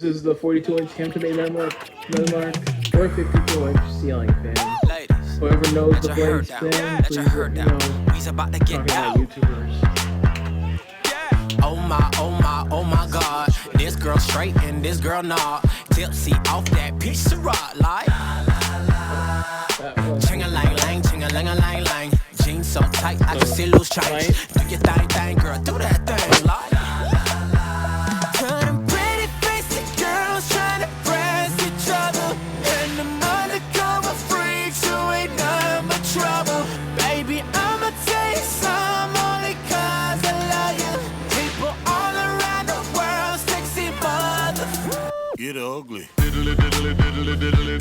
This is the 42-inch Hampton Bay Landmark 454-inch ceiling fan. Whoever knows the blades fan, please let me know. Talking about YouTubers. Oh my God. This girl straight and this girl not. Tipsy off that piece of rock like. Ching-a-lang-lang, ching-a-lang-a-lang-lang. Jeans so tight, I can see loose change. Do your thing, girl, do that thing like. Turn pretty faced girls trying to press each other. And them undercover freaks who ain't none but trouble. Baby, I'ma tell you some only cause I love you. People all around the world, sexy mother. Get ugly. Diddly diddly diddly diddly.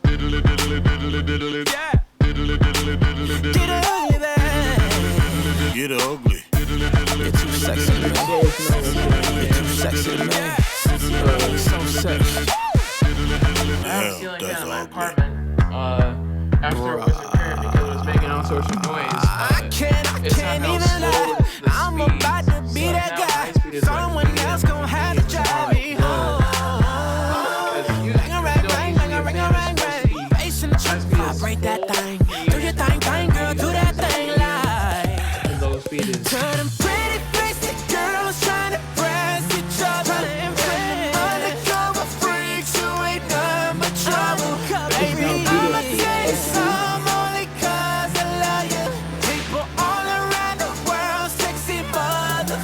Diddly diddly diddly diddly. Yeah. Diddly diddly diddly diddly. Get ugly, baby. Get ugly. You're too sexy, man. You're too sexy, man. So sexy. I have a ceiling fan in my apartment. After it was repaired because it was making all sorts of noise. I can't even lie. I'm about to be that guy. Someone else gon' have to drive me home. Ring-a-rang-rang. Bass in the truck, vibrate that thing. Do your thing, girl, do that thing like. Turn them pretty faced girls trying to press each other. Undercover freaks who ain't none but trouble. Baby, I'ma tell you some only cause I love you. People all around the world, sexy mother.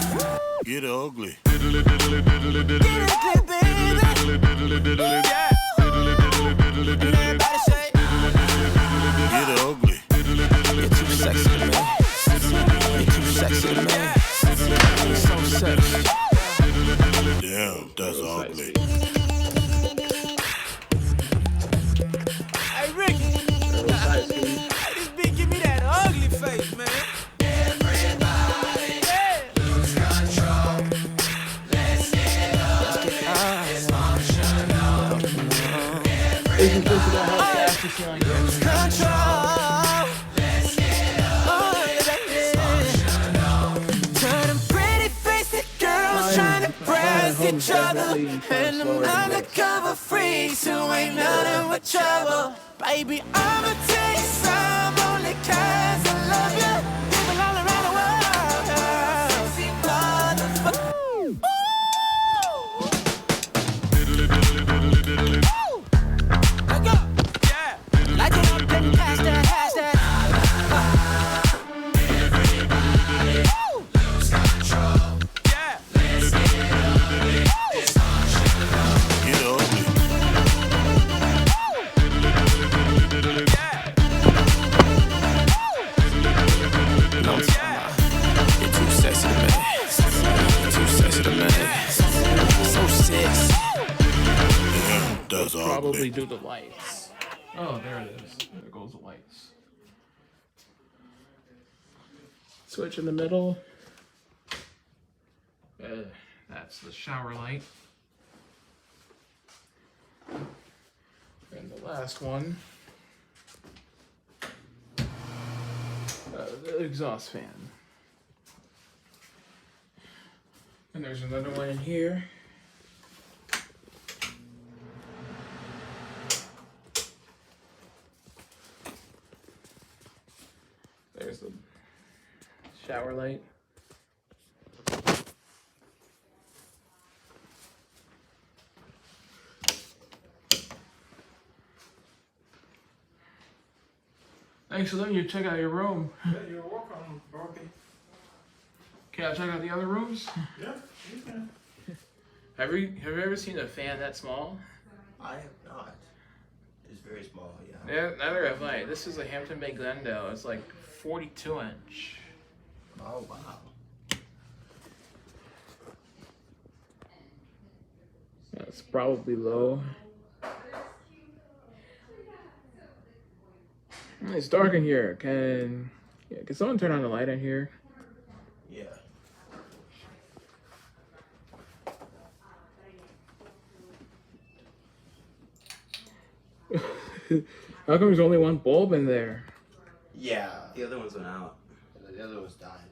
Get ugly. Diddly diddly diddly diddly. Get ugly, baby. Diddly diddly diddly. Yeah. Diddly diddly diddly diddly. Everybody say. Get ugly. You're too sexy to me. You're too sexy to me. So sexy. Damn, that's ugly. Hey, Ricky. Hey, this bitch give me that ugly face, man. Everybody, lose control. Let's get dysfunctional. Lose control. Let's get dysfunctional. Turn them pretty faced girls trying to press each other. And them undercover freaks who ain't nothing but trouble. Baby, I'ma tell you some only cause I love you. People all around the world. Sexy motherfucker. Diddly diddly diddly diddly. Let go. Yeah. Light it up, then pass that. Everybody lose control. Yeah. Let's get ugly. Dysfunctional. Get ugly. You're too sexy to me. You're too sexy to me. So sexy. Damn, that's ugly. Probably do the lights. Oh, there it is. There goes the lights. Switch in the middle. That's the shower light. And the last one. The exhaust fan. And there's another one in here. There's the shower light. Thanks for letting you check out your room. Yeah, you're welcome, Bobby. Can I check out the other rooms? Yeah, you can. Have you ever seen a fan that small? I have not. It's very small, yeah. Yeah, neither have I. This is a Hampton Bay Glendale. It's like 42-inch. Oh, wow. That's probably low. It's dark in here. Can someone turn on the light in here? Yeah. How come there's only one bulb in there? Yeah. The other ones went out. The other ones died.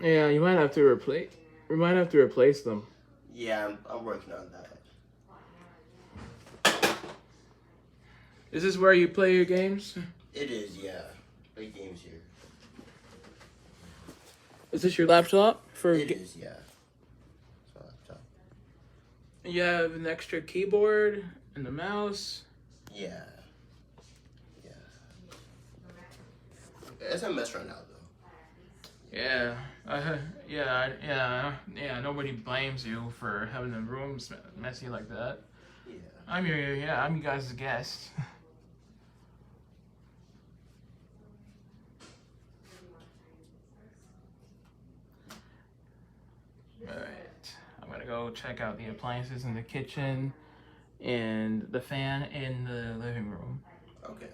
Yeah, you might have to replace. We might have to replace them. Yeah, I'm working on that. Is this where you play your games? It is, yeah. Play games here. Is this your laptop? It is, yeah. It's my laptop. You have an extra keyboard and a mouse. Yeah. Yeah. It's a mess right now, though. Yeah. Yeah. Nobody blames you for having the room messy like that. Yeah. I'm you guys' guest. Alright. I'm gonna go check out the appliances in the kitchen and the fan in the living room. Okay.